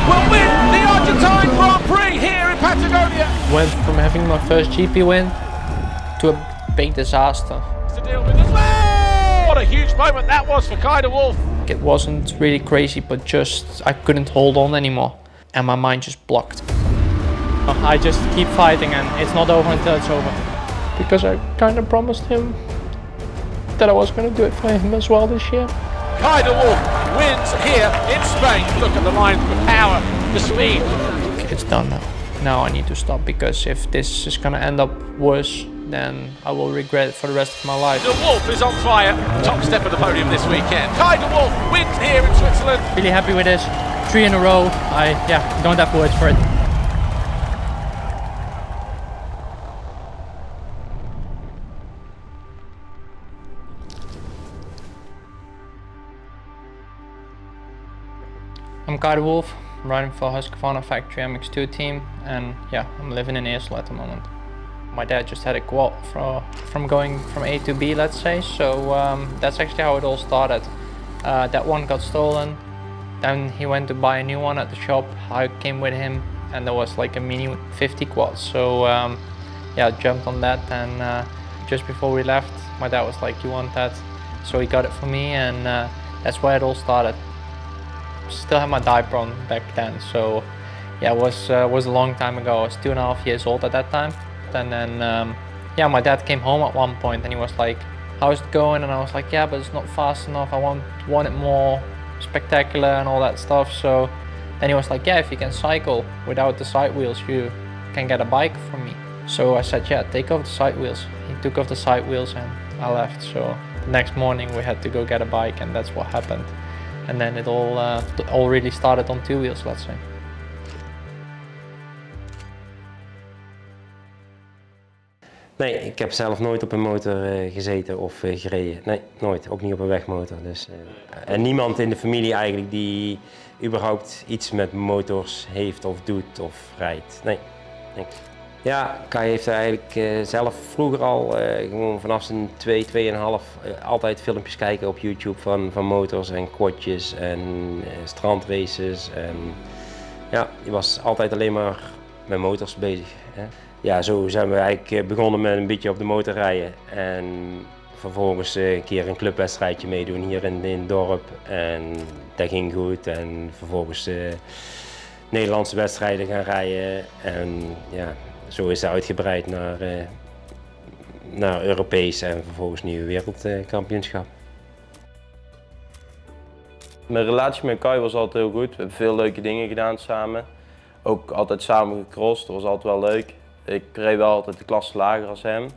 will win the Argentine Grand Prix here in Patagonia. Went from having my first GP win to a big disaster. To deal with as well. What a huge moment that was for Kai de Wolf. It wasn't really crazy, but just I couldn't hold on anymore and my mind just blocked. I just keep fighting and it's not over until it's over. Because I kind of promised him that I was going to do it for him as well this year. Kai de Wolf wins here in Spain. Look at the line, the power, the speed. It's done now. Now I need to stop, because if this is going to end up worse, then I will regret it for the rest of my life. De Wolf is on fire. Top step of the podium this weekend. Kai de Wolf wins here in Switzerland. Really happy with this. 3 in a row. I don't have words for it. I'm Kai de Wolf. I'm riding for Husqvarna Factory MX2 team, and I'm living in Eersel at the moment. My dad just had a quad from going from A to B, let's say, so that's actually how it all started. That one got stolen, then he went to buy a new one at the shop. I came with him, and there was like a mini 50 quad, so I jumped on that, and just before we left, my dad was like, "You want that?" So he got it for me, and that's where it all started. Still had my diaper on back then, so it was a long time ago. I was 2.5 years old at that time. And then my dad came home at one point and he was like, "How's it going?" And I was like, "Yeah, but it's not fast enough. I want it more spectacular and all that stuff." So then he was like, "Yeah, if you can cycle without the side wheels, you can get a bike from me." So I said, "Yeah, take off the side wheels." He took off the side wheels and I left. So the next morning we had to go get a bike, and that's what happened. And then it all really started on 2 wheels, let's say. Nee, ik heb zelf nooit op een motor gezeten of gereden. Nee, nooit. Ook niet op een wegmotor. Dus, en niemand in de familie eigenlijk die überhaupt iets met motors heeft of doet of rijdt. Nee, niks. Ja, Kai heeft eigenlijk zelf vroeger al, gewoon vanaf zijn 2,5, altijd filmpjes kijken op YouTube van motors en quadjes en strandraces. En ja, die was altijd alleen maar met motors bezig. Hè. Ja, zo zijn we eigenlijk begonnen met een beetje op de motor rijden. En vervolgens een keer een clubwedstrijdje meedoen hier in het dorp. En dat ging goed. En vervolgens Nederlandse wedstrijden gaan rijden. En ja, zo is het uitgebreid naar Europees en vervolgens nu wereldkampioenschap. Mijn relatie met Kai was altijd heel goed. We hebben veel leuke dingen gedaan samen. Ook altijd samen gecrossed, dat was altijd wel leuk. Ik reed wel altijd de klasse lager als hem.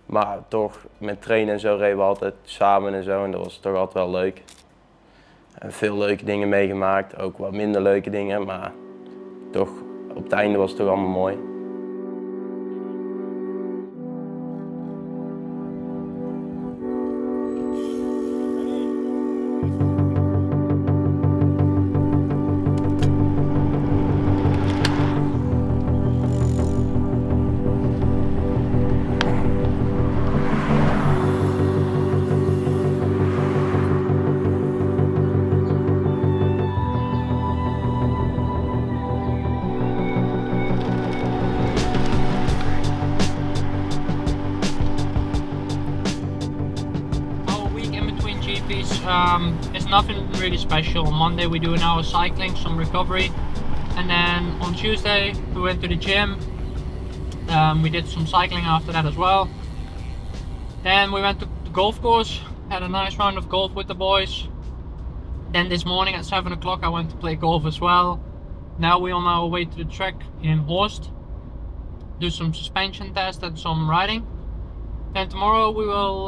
Maar toch, met trainen en zo reden we altijd samen en zo. En dat was toch altijd wel leuk. En veel leuke dingen meegemaakt, ook wat minder leuke dingen. Maar toch, op het einde was het toch allemaal mooi. It's nothing really special. On Monday we do an hour cycling, some recovery, and then on Tuesday we went to the gym. We did some cycling after that as well. Then we went to the golf course, had a nice round of golf with the boys. Then this morning at 7 o'clock I went to play golf as well. Now we're on our way to the track in Horst, do some suspension tests and some riding. Then tomorrow we will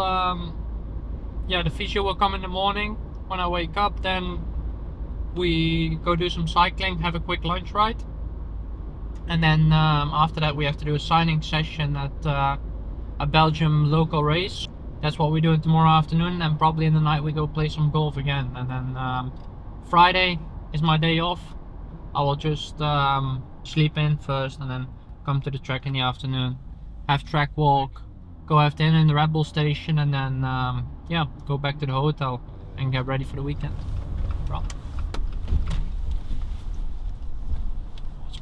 the physio will come in the morning when I wake up. Then we go do some cycling, have a quick lunch ride, and then after that we have to do a signing session at a Belgium local race. That's what we're doing tomorrow afternoon, and probably in the night we go play some golf again. And then Friday is my day off. I will just sleep in first and then come to the track in the afternoon, have track walk, go have dinner in the Red Bull station, and then go back to the hotel and get ready for the weekend.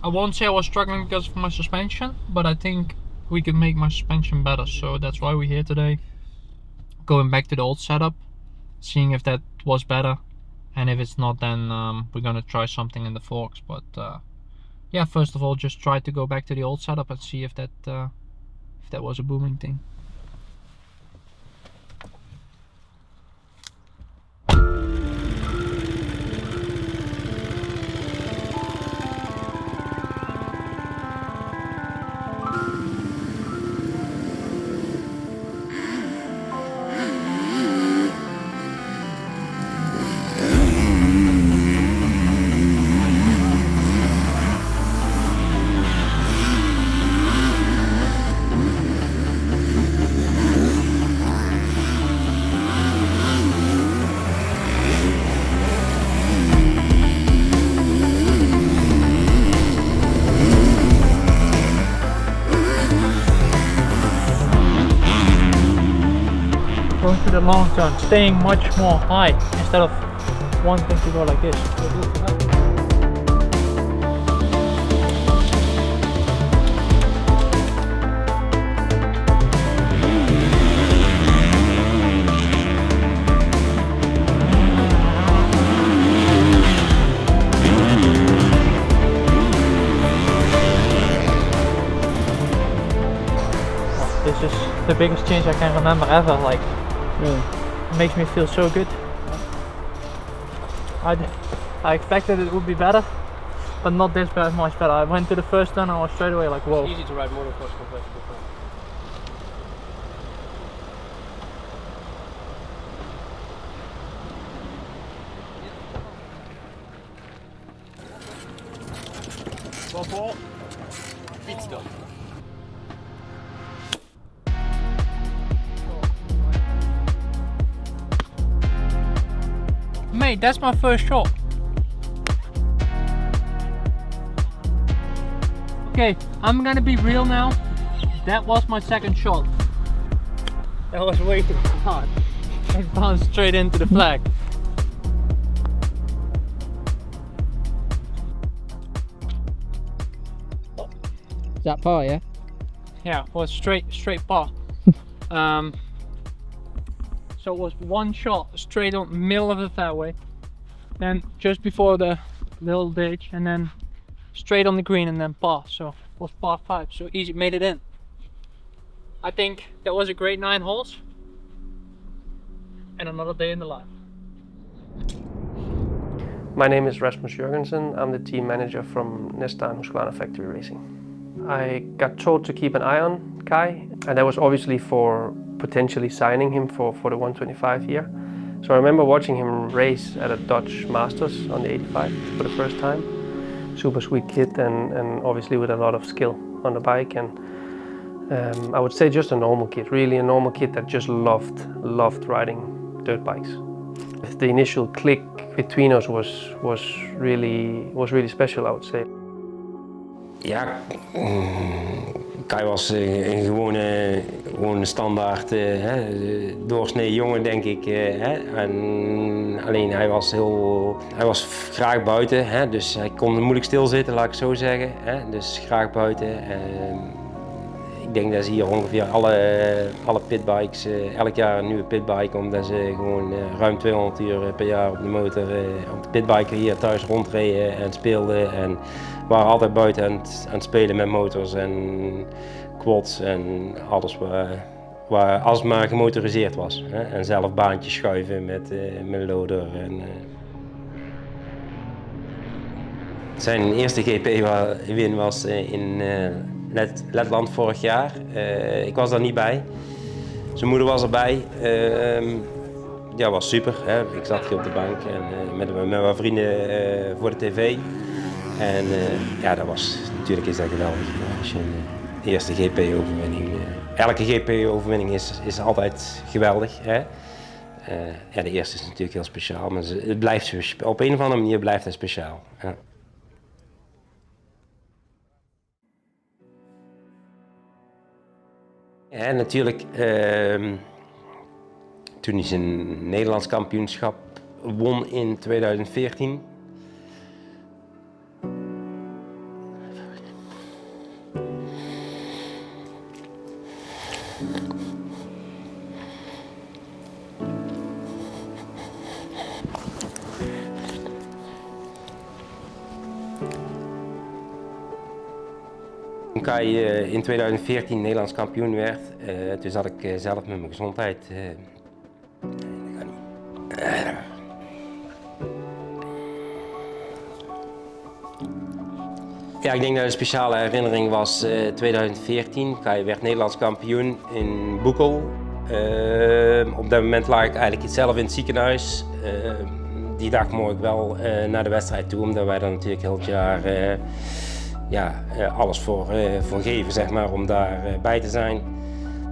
I won't say I was struggling because of my suspension, but I think we could make my suspension better, so that's why we're here today. Going back to the old setup, seeing if that was better, and if it's not, then we're gonna try something in the forks. But yeah, first of all, just try to go back to the old setup and see if that was a booming thing. Going to the long turn, staying much more high instead of wanting to go like this. This is the biggest change I can remember ever. Like, really, it makes me feel so good. I expected it would be better, but not this much better. I went to the first turn and I was straight away like, whoa. It's easy to ride motocross compared to before. Pitstop. Mate, that's my first shot. Okay, I'm gonna be real now. That was my second shot. That was way too hard. It bounced straight into the flag. Is that par, yeah? Yeah, it was straight par. So it was one shot straight on the middle of the fairway, then just before the little ditch, and then straight on the green, and then par. So it was par 5, so easy, made it in. I think that was a great 9 holes and another day in the life. My name is Rasmus Jørgensen. I'm the team manager from Nesta and Husqvarna Factory Racing. I got told to keep an eye on Kai, and that was obviously for potentially signing him for the 125 year. So I remember watching him race at a Dutch Masters on the 85 for the first time. Super sweet kid, and obviously with a lot of skill on the bike, and I would say just a normal kid, really a normal kid that just loved riding dirt bikes. The initial click between us was really special, I would say. Ja, Kai was een gewone standaard doorsnee jongen, denk ik. En alleen hij was graag buiten, dus hij kon moeilijk stilzitten, laat ik het zo zeggen. Dus graag buiten. Ik denk dat ze hier ongeveer alle pitbikes, elk jaar een nieuwe pitbike, omdat ze gewoon ruim 200 uur per jaar op de motor, op de pitbike hier thuis rondreden en speelden. En waren altijd buiten aan het spelen met motors en quads en alles waar als maar gemotoriseerd was. En zelf baantjes schuiven met loader. Zijn eerste GP-win was in Letland vorig jaar. Ik was daar niet bij. Zijn moeder was erbij. Ja, was super. Ik zat hier op de bank en met mijn vrienden voor de tv. En ja, natuurlijk is dat geweldig als je een eerste GP-overwinning. Elke GP-overwinning is altijd geweldig. Ja, de eerste is natuurlijk heel speciaal, maar het blijft op een of andere manier blijft het speciaal. Ja. En natuurlijk, toen hij zijn Nederlands kampioenschap won in 2014. Toen Kai in 2014 Nederlands kampioen werd, toen zat ik zelf met mijn gezondheid. Nee, dat gaat niet. Ja, ik denk dat een speciale herinnering was 2014. Kai werd Nederlands kampioen in Boekel. Op dat moment lag ik eigenlijk zelf in het ziekenhuis. Die dag mocht ik wel naar de wedstrijd toe, omdat wij dan natuurlijk heel het jaar alles voor geven, zeg maar, om daar bij te zijn.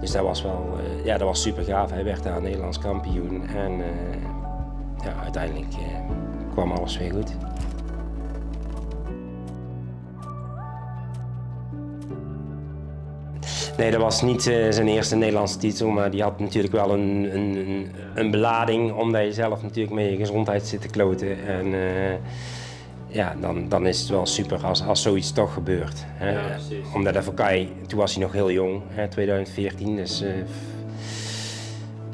Dus dat was wel dat was super gaaf. Hij werd daar Nederlands kampioen en uiteindelijk kwam alles weer goed. Nee, dat was niet zijn eerste Nederlandse titel, maar die had natuurlijk wel een belading, omdat je zelf natuurlijk met je gezondheid zit te kloten. En dan is het wel super als zoiets toch gebeurt. Hè. Ja, omdat dat voor Kai, toen was hij nog heel jong, hè, 2014, dus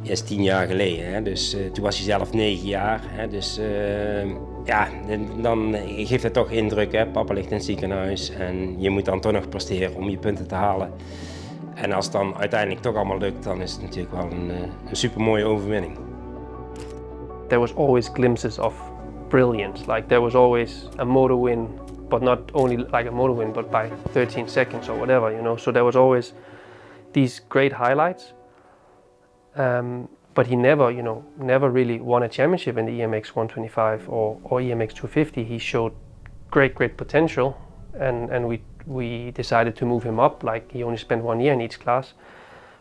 is 10 jaar geleden. Hè, dus toen was hij zelf 9 jaar. Hè, dus dan geeft het toch indruk. Hè. Papa ligt in het ziekenhuis en je moet dan toch nog presteren om je punten te halen. En als het dan uiteindelijk toch allemaal lukt, dan is het natuurlijk wel een super mooie overwinning. There was always glimpses of brilliance. Like there was always a motor win, but not only like a motor win, but by 13 seconds or whatever, you know. So there was always these great highlights. But he never really won a championship in the EMX 125 or EMX 250. He showed great potential, and we decided to move him up. Like he only spent 1 year in each class,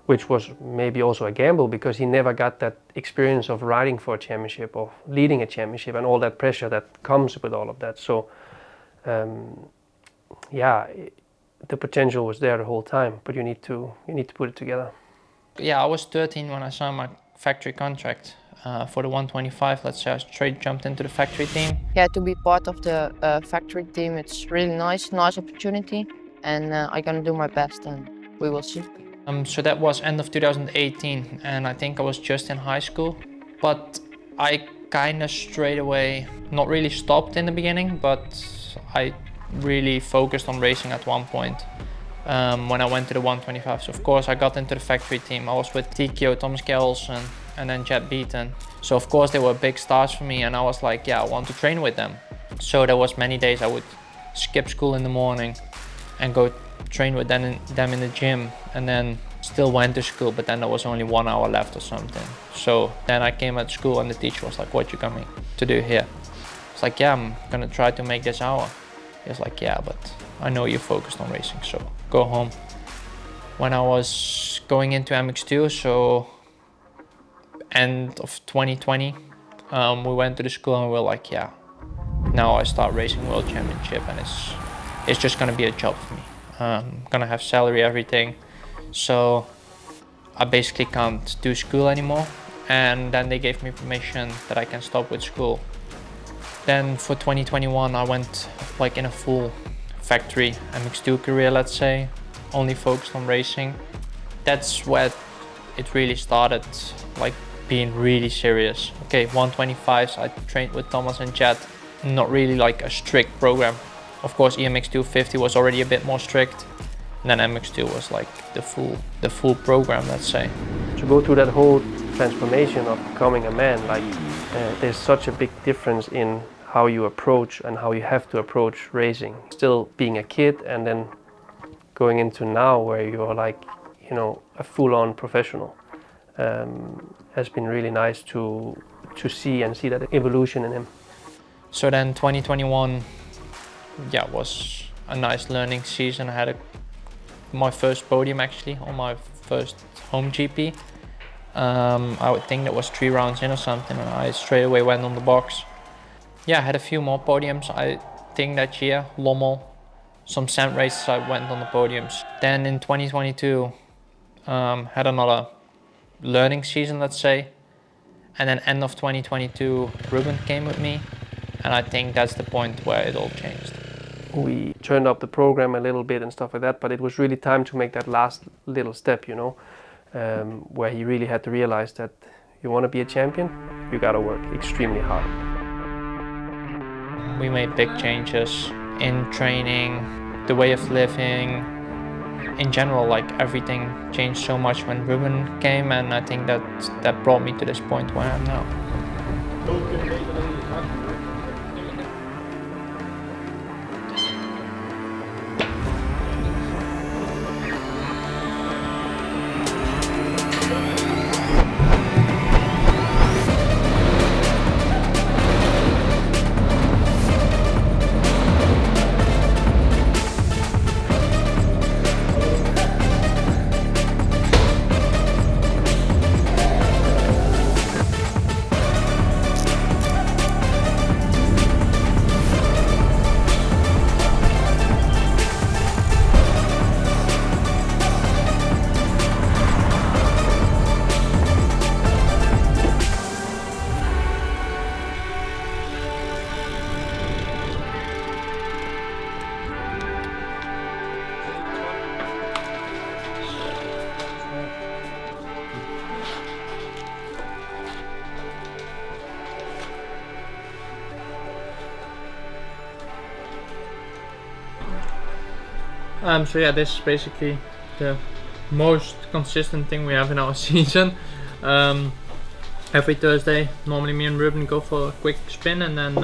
which was maybe also a gamble because he never got that experience of riding for a championship or leading a championship and all that pressure that comes with all of that. So the potential was there the whole time, but you need to put it together. Yeah, I was 13 when I signed my factory contract for the 125. Let's say I straight jumped into the factory team. Yeah, to be part of the factory team, it's really nice opportunity, and I'm gonna do my best, and we will see. So that was end of 2018, and I think I was just in high school, but I kind of straight away, not really stopped in the beginning, but I really focused on racing at one point. When I went to the 125. So of course I got into the factory team. I was with TKO, Thomas Gelson, and then Jet Beaton. So of course they were big stars for me, and I was like, yeah, I want to train with them. So there was many days I would skip school in the morning and go train with them in the gym, and then still went to school, but then there was only 1 hour left or something. So then I came at school and the teacher was like, what you coming to do here? It's like, yeah, I'm gonna try to make this hour. He was like, yeah, but I know you're focused on racing, so go home. When I was going into MX2, so end of 2020, we went to the school and we were like, yeah, now I start racing World Championship, and it's just gonna be a job for me. I'm gonna have salary, everything. So I basically can't do school anymore. And then they gave me permission that I can stop with school. Then for 2021, I went like in a full factory MX2 career, let's say, only focused on racing. That's where it really started, like being really serious. Okay, 125s, I trained with Thomas and Jet, not really like a strict program. Of course, EMX 250 was already a bit more strict, and then MX2 was like the full program, let's say. To go through that whole transformation of becoming a man, like there's such a big difference in how you approach and how you have to approach racing. Still being a kid and then going into now where you're like, you know, a full-on professional has been really nice to see and see that evolution in him. So then 2021, yeah, was a nice learning season. I had my first podium actually on my first home GP. I would think that was 3 rounds in or something, and I straight away went on the box. Yeah, I had a few more podiums. I think that year, Lommel, some sand races I went on the podiums. Then in 2022, had another learning season, let's say. And then end of 2022, Ruben came with me. And I think that's the point where it all changed. We turned up the program a little bit and stuff like that, but it was really time to make that last little step, you know, where he really had to realize that you want to be a champion, you got to work extremely hard. We made big changes in training, the way of living, in general, like everything changed so much when Ruben came, and I think that brought me to this point where I am now. So yeah, this is basically the most consistent thing we have in our season. Every Thursday, normally me and Ruben go for a quick spin, and then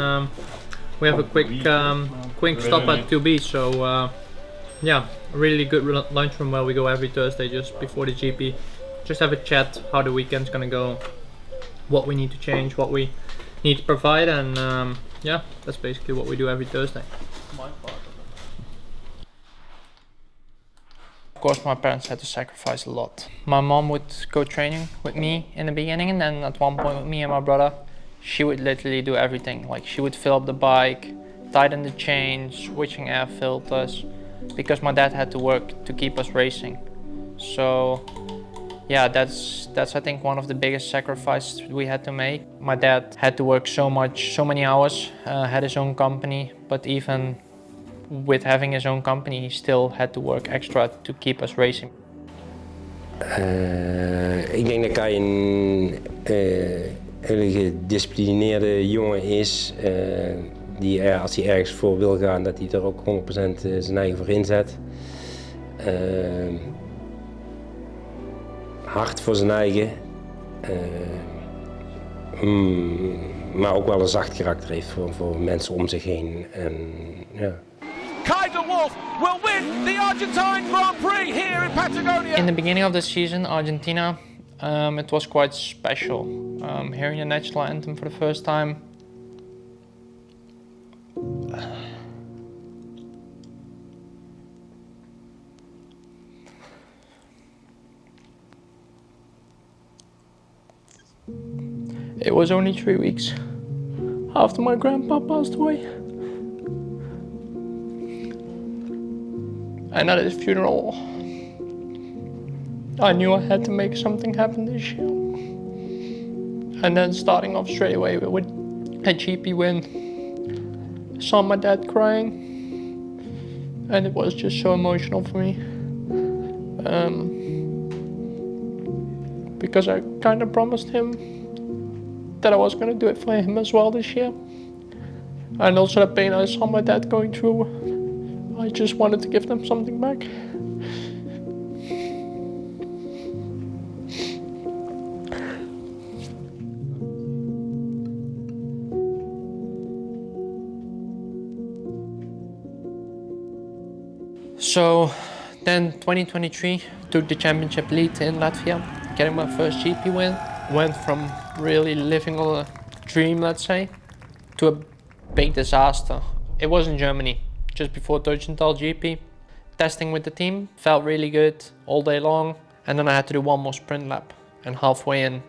we have a quick stop at 2B. So yeah, a really good lunchroom where we go every Thursday just before the GP. Just have a chat how the weekend's gonna go, what we need to change, what we need to provide, and yeah, that's basically what we do every Thursday. Of course, my parents had to sacrifice a lot. My mom would go training with me in the beginning, and then at one point with me and my brother, she would literally do everything. Like, she would fill up the bike, tighten the chains, switching air filters, because my dad had to work to keep us racing. So yeah, that's I think one of the biggest sacrifices we had to make. My dad had to work so many hours, had his own company, but even with having his own company, he still had to work extra to keep us racing. Ik denk dat Kai een hele gedisciplineerde jongen is, die als hij ergens voor wil gaan, dat hij er ook 100% zijn eigen voor inzet. Hard voor zijn eigen, maar ook wel een zacht karakter heeft voor mensen om zich heen. En, ja. Kai de Wolf will win the Argentine Grand Prix here in Patagonia. In the beginning of the season, Argentina, it was quite special. Hearing the national anthem for the first time. It was only 3 weeks after my grandpa passed away. And at his funeral, I knew I had to make something happen this year. And then starting off straight away with a GP win, I saw my dad crying, and it was just so emotional for me. Because I kind of promised him that I was going to do it for him as well this year. And also the pain I saw my dad going through, I just wanted to give them something back. So then 2023, took the championship lead in Latvia, getting my first GP win. Went from really living on a dream, let's say, to a big disaster. It was in Germany, just before Argentina GP. Testing with the team felt really good all day long, and then I had to do one more sprint lap, and halfway in,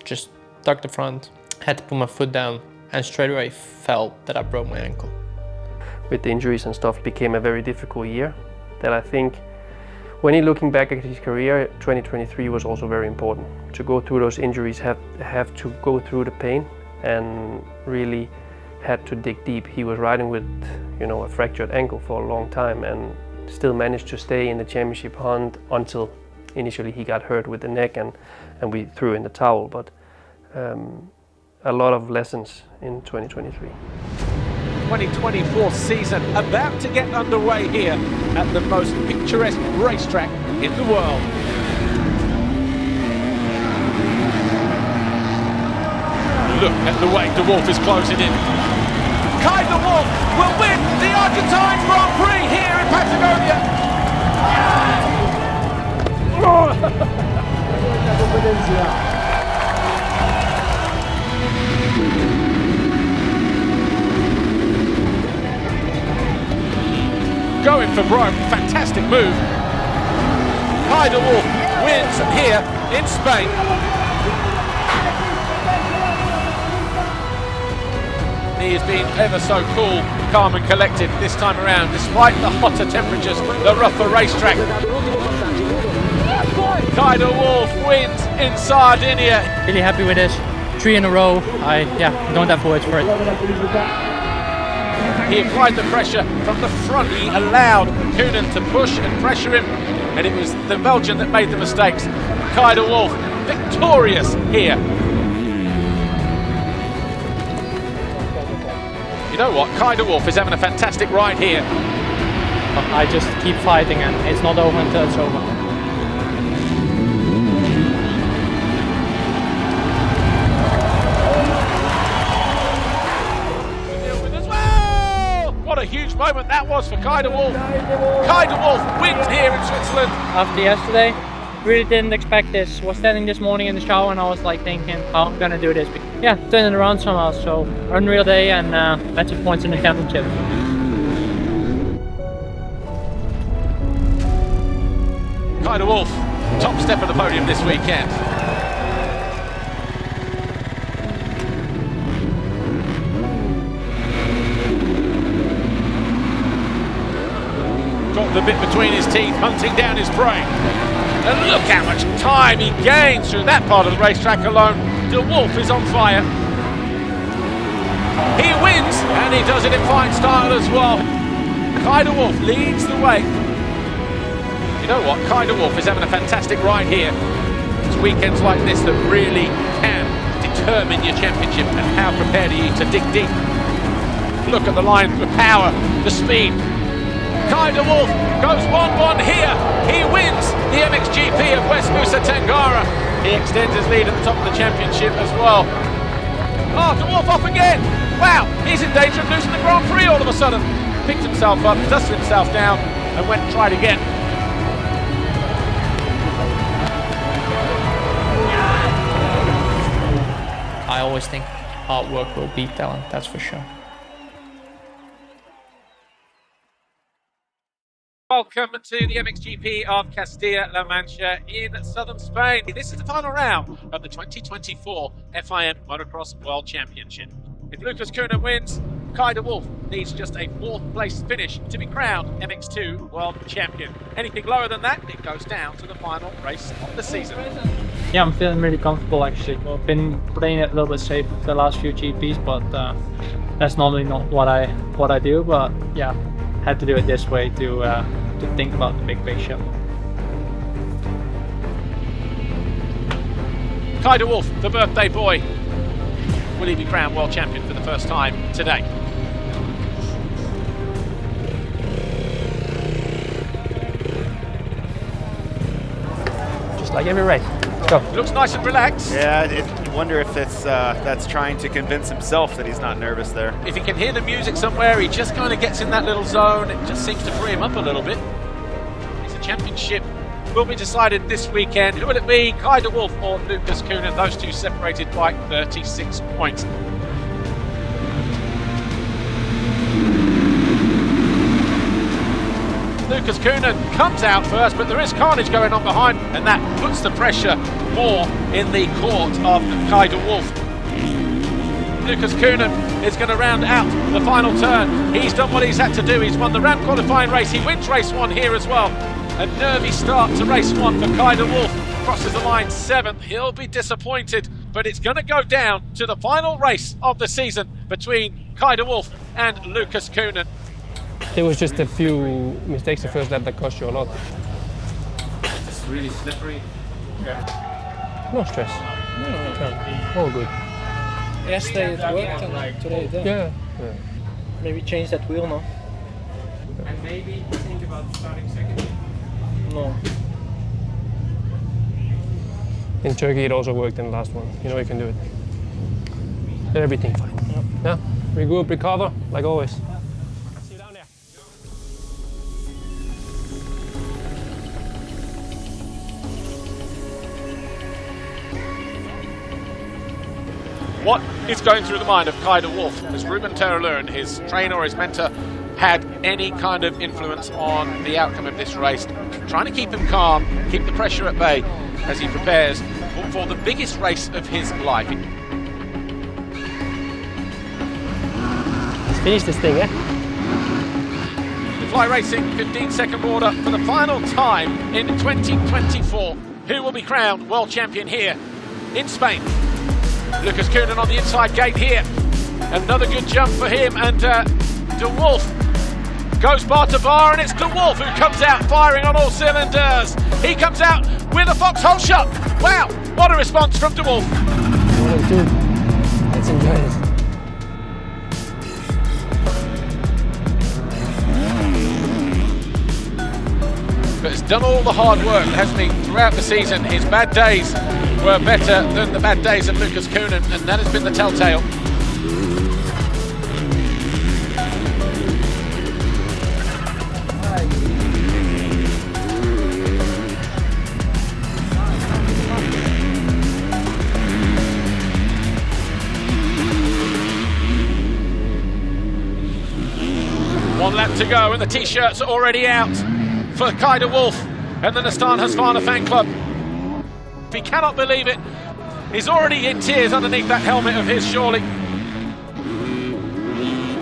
just tucked the front, had to put my foot down, and straight away felt that I broke my ankle. With the injuries and stuff, it became a very difficult year. That I think, when you're looking back at his career, 2023 was also very important. To go through those injuries, have to go through the pain, and really had to dig deep. He was riding with, a fractured ankle for a long time, and still managed to stay in the championship hunt until initially he got hurt with the neck, and we threw in the towel. But a lot of lessons in 2023. 2024 season about to get underway here at the most picturesque racetrack in the world. Look at the way De Wolf is closing in. Kai De Wolf will win the Argentine Grand Prix here in Patagonia. Going for broke, fantastic move. Kai De Wolf wins here in Spain. He has been ever so cool, calm and collected this time around, despite the hotter temperatures, the rougher racetrack. Kai De Wolf wins in Sardinia. Really happy with this. 3 in a row. I don't have words for it. He applied the pressure from the front. He allowed Koenen to push and pressure him, and it was the Belgian that made the mistakes. Kai De Wolf victorious here. You know what? Kai De Wolf is having a fantastic ride here. I just keep fighting and it's not over until it's over. What a huge moment that was for Kai De Wolf. Kai De Wolf wins here in Switzerland. After yesterday, really didn't expect this. Was standing this morning in the shower and I was like thinking how I'm gonna do this. But yeah, turning around somehow. So unreal day and lots of points in the championship. Kai De Wolf, top step of the podium this weekend. Got the bit between his teeth, hunting down his prey. And look how much time he gains through that part of the racetrack alone. De Wolf is on fire. He wins, and he does it in fine style as well. Kai De Wolf leads the way. You know what? Kai De Wolf is having a fantastic ride here. It's weekends like this that really can determine your championship and how prepared are you to dig deep. Look at the line, the power, the speed. Kai De Wolf goes 1-1 here. He wins the MXGP of West Nusa Tenggara. He extends his lead at the top of the championship as well. Oh, De Wolf off again. Wow, he's in danger of losing the Grand Prix all of a sudden. Picked himself up, dusted himself down, and went and tried again. I always think hard work will beat talent, that's for sure. Welcome to the MXGP of Castilla-La Mancha in southern Spain. This is the final round of the 2024 FIM Motocross World Championship. If Lucas Koenen wins, Kai De Wolf needs just a 4th place finish to be crowned MX2 World Champion. Anything lower than that, it goes down to the final race of the season. Yeah, I'm feeling really comfortable actually. I've been playing it a little bit safe the last few GPs, but that's normally not what I do. But yeah, had to do it this way to think about the big spaceship. Kai De Wolf, the birthday boy. Will he be crowned world champion for the first time today? Just like every race. Go. Looks nice and relaxed. Yeah, I wonder if that's trying to convince himself that he's not nervous there. If he can hear the music somewhere, he just kind of gets in that little zone. It just seems to free him up a little bit. It's a championship. Will be decided this weekend. Who will it be? Kai De Wolf or Lucas Koenen? Those two separated by 36 points. Lucas Koenen comes out first, but there is carnage going on behind, and that puts the pressure more in the court of Kai De Wolf. Lucas Koenen is going to round out the final turn. He's done what he's had to do. He's won the round qualifying race. He wins race 1 here as well. A nervy start to race 1 for Kai De Wolf. Crosses the line 7th. He'll be disappointed, but it's going to go down to the final race of the season between Kai De Wolf and Lucas Koenen. There was just a few mistakes the first lap that cost you a lot. It's really slippery. No stress. No. All good. Yesterday it worked and today it didn't. Yeah. maybe change that wheel now. And maybe think about starting second. No. In Turkey, it also worked in the last one. You know you can do it. Then everything fine. Yep. Yeah. Regroup, recover, like always. See you down there. What is going through the mind of Kai de Wolf? Has Ruben Terreleur, his trainer or his mentor, had any kind of influence on the outcome of this race? Trying to keep him calm, keep the pressure at bay as he prepares for the biggest race of his life. Let's finish this thing, yeah? Fly Racing 15-second order for the final time in 2024. Who will be crowned world champion here in Spain? Lucas Koenen on the inside gate here. Another good jump for him, and de Wolf goes bar to bar, and it's de Wolf who comes out firing on all cylinders. He comes out with a foxhole shot. Wow, what a response from de Wolf. 1 and 2. Let's enjoy this. But has done all the hard work, hasn't he, throughout the season. His bad days were better than the bad days of Lucas Koenen, and that has been the telltale. One lap to go, and the t-shirts are already out for Kai de Wolf and the Nissan Husqvarna fan club. He cannot believe it. He's already in tears underneath that helmet of his, surely.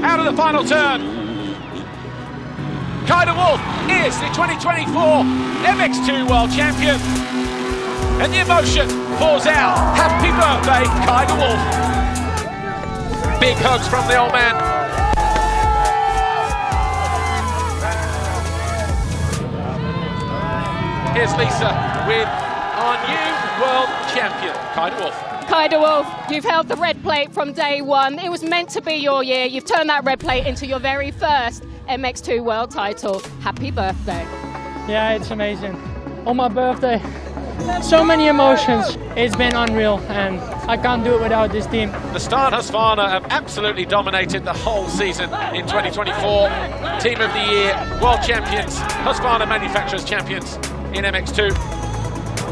Out of the final turn. Kai de Wolf is the 2024 MX2 World Champion. And the emotion pours out. Happy birthday, Kai de Wolf. Big hugs from the old man. Here's Lisa with our new world champion, Kai de Wolf. Kai de Wolf, you've held the red plate from day one. It was meant to be your year. You've turned that red plate into your very first MX2 world title. Happy birthday. Yeah, it's amazing. On my birthday, so many emotions. It's been unreal, and I can't do it without this team. The Nissan Husqvarna have absolutely dominated the whole season in 2024. Team of the year, world champions, Husqvarna manufacturers champions in MX2.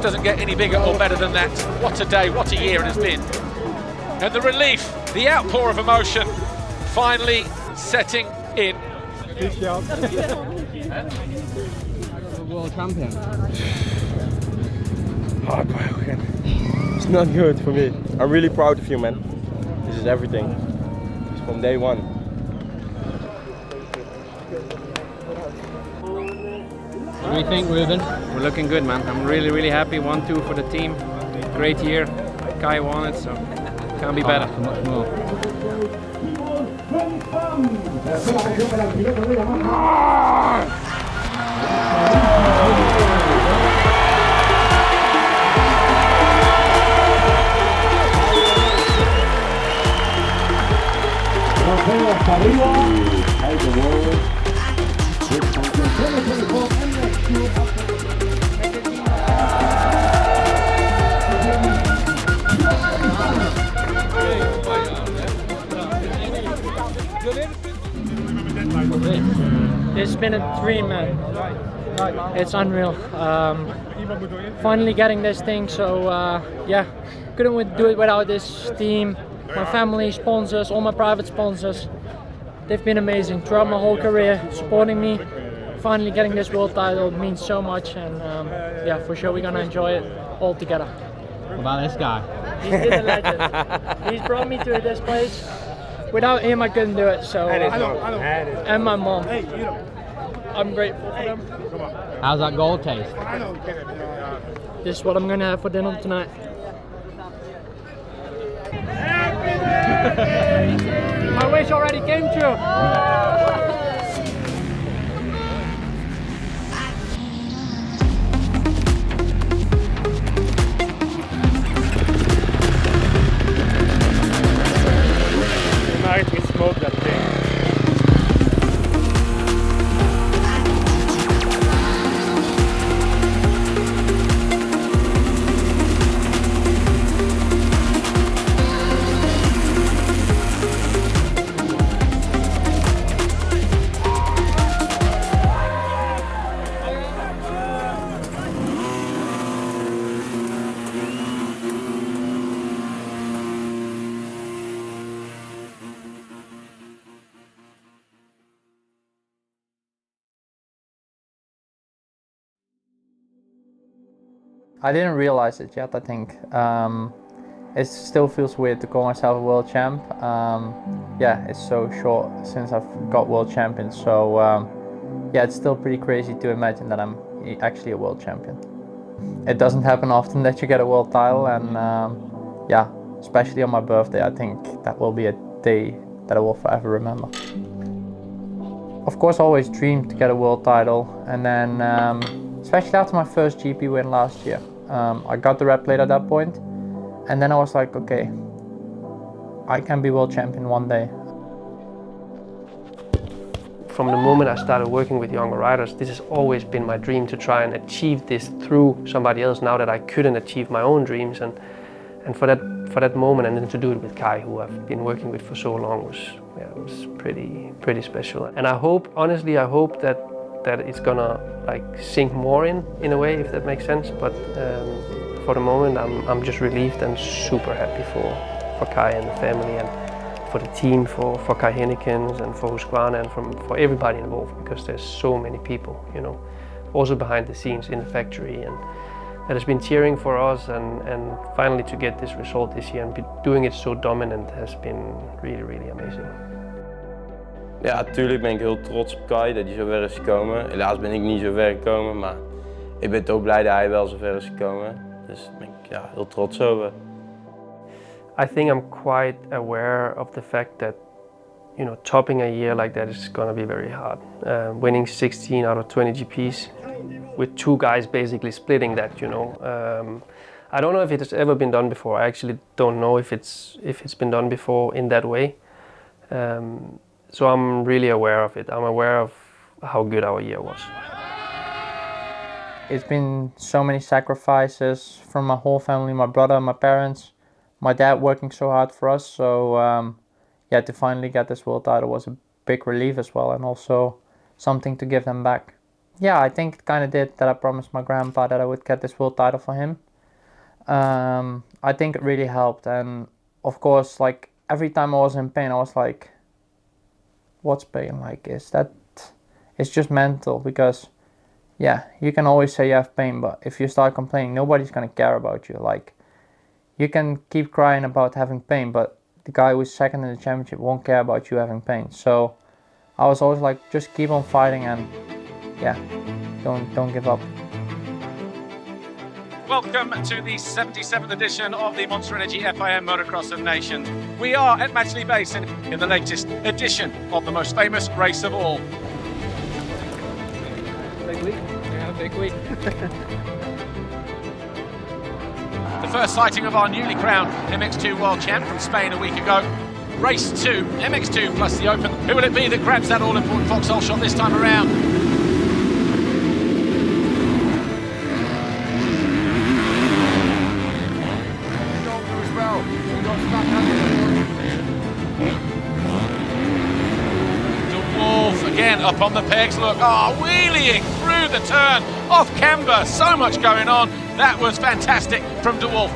Doesn't get any bigger or better than that. What a day, what a year it has been. And the relief, the outpour of emotion, finally setting in. World champion. Oh, it's not good for me. I'm really proud of you, man. This is everything. It's from day one. What do you think, Ruben? We're looking good, man. I'm really happy. 1-2 for the team. Great year. Kai won it, so can't be better. Much more. It's been a dream, man. It's unreal. Finally getting this thing, so yeah, couldn't do it without this team. My family, sponsors, all my private sponsors. They've been amazing throughout my whole career, supporting me. Finally getting this world title means so much, and yeah, for sure we're gonna enjoy it all together. What about this guy? He's been a legend. He's brought me to this place. Without him, I couldn't do it. So, and my mom. I'm grateful for them. How's that goal taste? This is what I'm gonna have for dinner tonight. My wish already came true. Tonight we smoked that thing. I didn't realize it yet, I think. It still feels weird to call myself a world champ. Yeah, it's so short since I've got world champion, so yeah, it's still pretty crazy to imagine that I'm actually a world champion. It doesn't happen often that you get a world title, and yeah, especially on my birthday, I think that will be a day that I will forever remember. Of course, I always dreamed to get a world title, and then especially after my first GP win last year, I got the red plate at that point, and then I was like, okay, I can be world champion one day. From the moment I started working with younger riders, this has always been my dream to try and achieve this through somebody else now that I couldn't achieve my own dreams. And for that moment, and then to do it with Kai, who I've been working with for so long, was pretty special. And I hope, honestly, I hope that it's gonna like sink more in a way, if that makes sense. But for the moment, I'm just relieved and super happy for Kai and the family, and for the team, for Kai Hennikens and for Husqvarna, and for everybody involved, because there's so many people, you know, also behind the scenes in the factory, and that has been cheering for us, and finally to get this result this year and be doing it so dominant has been really amazing. Ja, natuurlijk ben ik heel trots op Kai dat hij zo ver is gekomen. Helaas ben ik niet zo ver gekomen, maar ik ben toch blij dat hij wel zo ver is gekomen. Dus daar ben ik heel trots over. I think I'm quite aware of the fact that, you know, topping a year like that is going to be very hard. Winning 16 out of 20 GPs with two guys basically splitting that, you know. I don't know if it has ever been done before. I actually don't know if it's been done before in that way. So I'm really aware of it. I'm aware of how good our year was. It's been so many sacrifices from my whole family, my brother, my parents, my dad working so hard for us. So yeah, to finally get this world title was a big relief as well, and also something to give them back. Yeah, I think it kind of did that. I promised my grandpa that I would get this world title for him. I think it really helped, and of course, like every time I was in pain, I was like, what's pain? Like, it's just mental, because yeah, you can always say you have pain, but if you start complaining, nobody's gonna care about you. Like, you can keep crying about having pain, but the guy who's second in the championship won't care about you having pain. So I was always like, just keep on fighting, and yeah, don't give up. Welcome to the 77th edition of the Monster Energy FIM Motocross of Nations. We are at Matchley Base in the latest edition of the most famous race of all. Big week. Yeah, big week. The first sighting of our newly crowned MX2 World Champ from Spain a week ago. Race 2, MX2 plus the Open. Who will it be that grabs that all-important foxhole shot this time around? DeWolf again up on the pegs. Look, wheeling through the turn, off camber. So much going on. That was fantastic from DeWolf.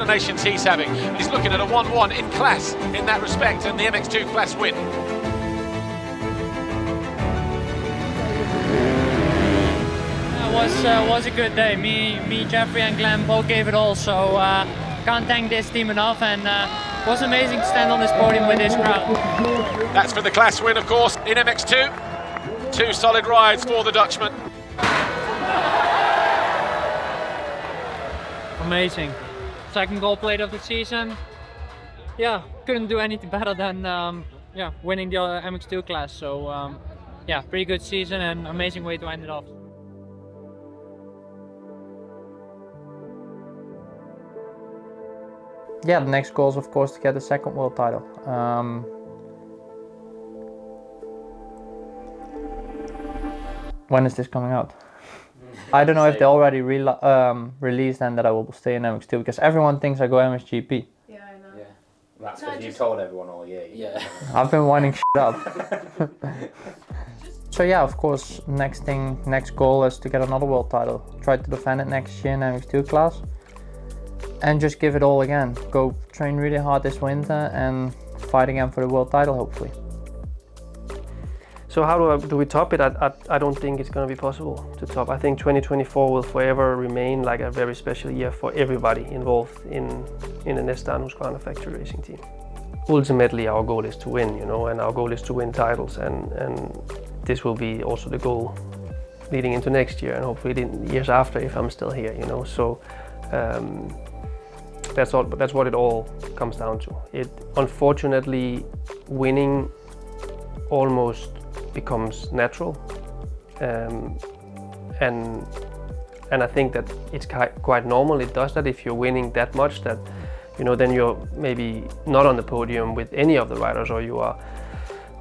Nations he's having. He's looking at a 1-1 in class in that respect, and the MX2 class win. It was a good day. Me, Jeffrey and Glenn both gave it all, so can't thank this team enough, and it was amazing to stand on this podium with this crowd. That's for the class win, of course, in MX2. Two solid rides for the Dutchman. Amazing. Second gold plate of the season. Yeah, couldn't do anything better than winning the MX2 class. So yeah, pretty good season and amazing way to end it off. Yeah, the next goal is of course to get the second world title. When is this coming out? I don't know if they already released and that I will stay in MX2 because everyone thinks I go MXGP. Yeah, I know. Yeah. That's because you told everyone all year. Yeah. I've been winding shit up. So yeah, of course, next goal is to get another world title. Try to defend it next year in MX2 class. And just give it all again. Go train really hard this winter and fight again for the world title, hopefully. So how do we top it? I don't think it's going to be possible to top. I think 2024 will forever remain like a very special year for everybody involved in the Nestor Husqvarna Factory Racing Team. Ultimately, our goal is to win, you know, and our goal is to win titles, and this will be also the goal leading into next year and hopefully the years after if I'm still here, you know. So that's what it all comes down to. Unfortunately, winning almost becomes natural, and I think that it's quite normal. It does that if you're winning that much, that you know, then you're maybe not on the podium with any of the riders, or you are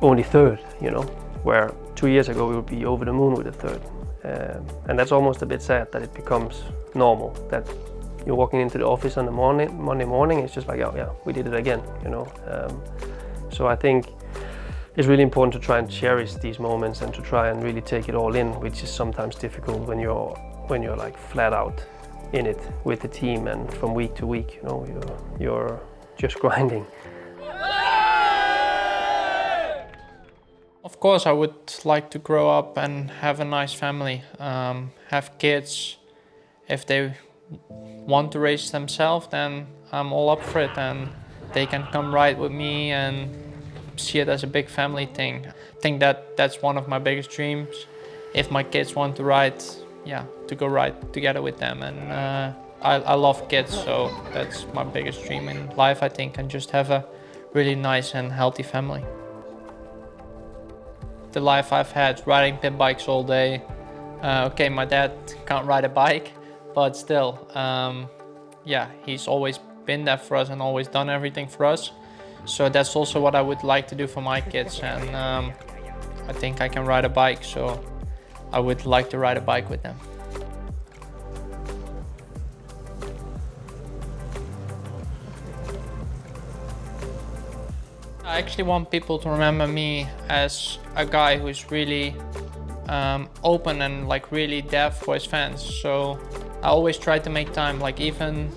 only third, you know, where 2 years ago we would be over the moon with a third, and that's almost a bit sad that it becomes normal, that you're walking into the office on the Monday morning, it's just like, oh yeah, we did it again, you know. So I think it's really important to try and cherish these moments and to try and really take it all in, which is sometimes difficult when you're like flat out in it with the team and from week to week, you know, you're just grinding. Of course, I would like to grow up and have a nice family, have kids. If they want to race themselves, then I'm all up for it, and they can come ride with me and see it as a big family thing. I think that's one of my biggest dreams. If my kids want to ride, yeah, to go ride together with them. And I love kids, so that's my biggest dream in life, I think, and just have a really nice and healthy family. The life I've had, riding pit bikes all day. Okay, my dad can't ride a bike, but still, yeah, he's always been there for us and always done everything for us. So that's also what I would like to do for my kids, and I think I can ride a bike, so I would like to ride a bike with them. I actually want people to remember me as a guy who's really open and like really there for his fans. So I always try to make time, like even,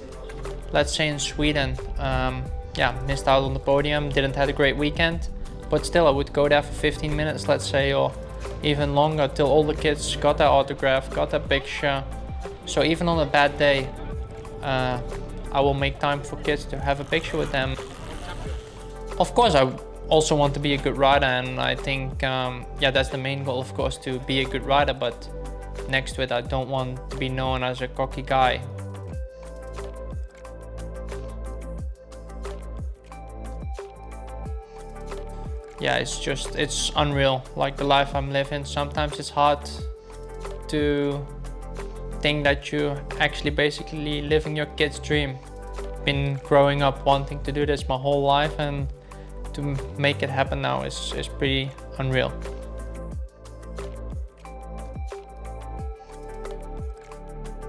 let's say in Sweden, yeah, missed out on the podium, didn't have a great weekend, but still I would go there for 15 minutes, let's say, or even longer, till all the kids got their autograph, got their picture. So even on a bad day, I will make time for kids to have a picture with them. Of course, I also want to be a good rider, and I think, yeah, that's the main goal, of course, to be a good rider, but next to it, I don't want to be known as a cocky guy. Yeah, it's unreal, like the life I'm living. Sometimes it's hard to think that you're actually basically living your kid's dream. Been growing up wanting to do this my whole life, and to make it happen now is pretty unreal.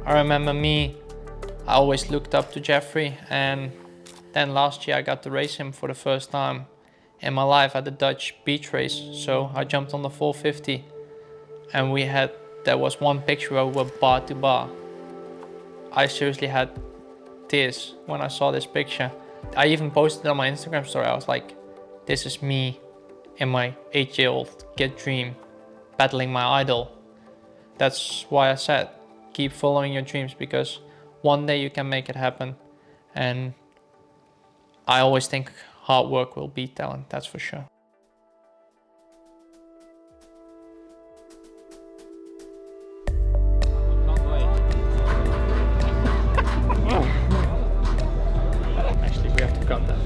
I remember I always looked up to Jeffrey, and then last year I got to race him for the first time in my life at the Dutch beach race. So I jumped on the 450, and there was one picture where we were bar to bar. I seriously had tears when I saw this picture. I even posted it on my Instagram story. I was like, this is me in my 8-year-old kid dream, battling my idol. That's why I said, keep following your dreams, because one day you can make it happen. And I always think hard work will beat talent, that's for sure. Actually, we have to cut that.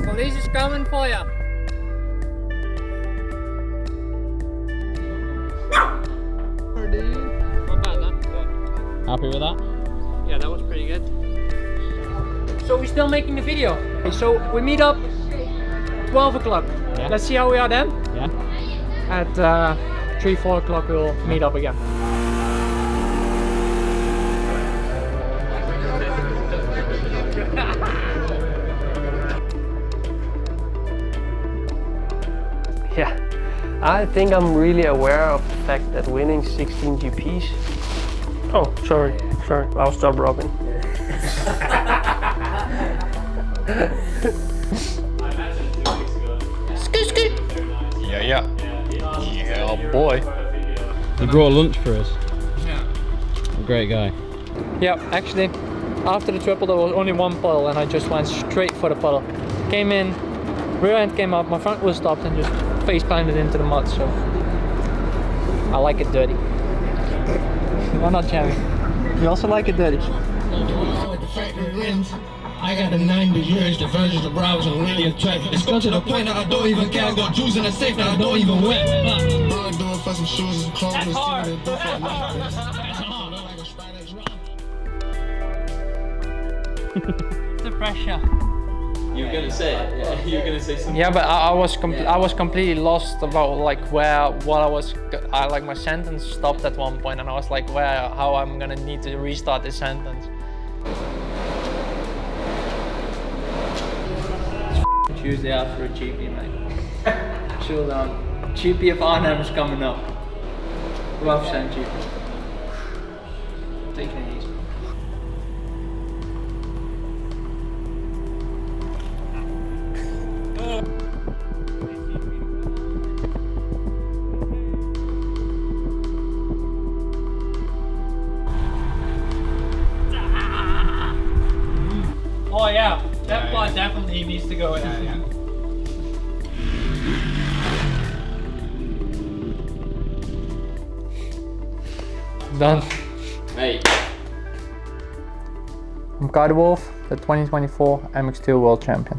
Police is coming for you. Not bad, huh? Happy with that? Yeah, that was pretty good. So we're still making the video. Okay, so we meet up 12 o'clock. Yeah. Let's see how we are then. Yeah. At 3-4 o'clock we'll meet up again. Yeah, I think I'm really aware of the fact that winning 16 GPs. Oh, sorry, I'll stop rubbing. Yeah, boy. He brought lunch for us. Yeah. A great guy. Yeah, actually, after the triple there was only one puddle and I just went straight for the puddle. Came in, rear end came up, my front wheel stopped and just face planted into the mud, so I like it dirty. Why not, Jamie? You also like it dirty? I got a 90 years, the versions of browse and really attract. It's got to the point that I don't even care. I got juice in the safe that I don't even wear. Bro, do it for some shoes and clothes. That's hard. The pressure. You're gonna say it, yeah. You're gonna say something. Yeah, but I was completely lost about like like my sentence stopped at one point and I was like how I'm gonna need to restart this sentence. It's Tuesday after a GP, mate. Chill down. GP of Arnhem is coming up. Rough sand GP. Taking it easy. Oh yeah, that part definitely needs to go in. Yeah. Done. Hey. I'm Kai de Wolf, the 2024 MX2 World Champion.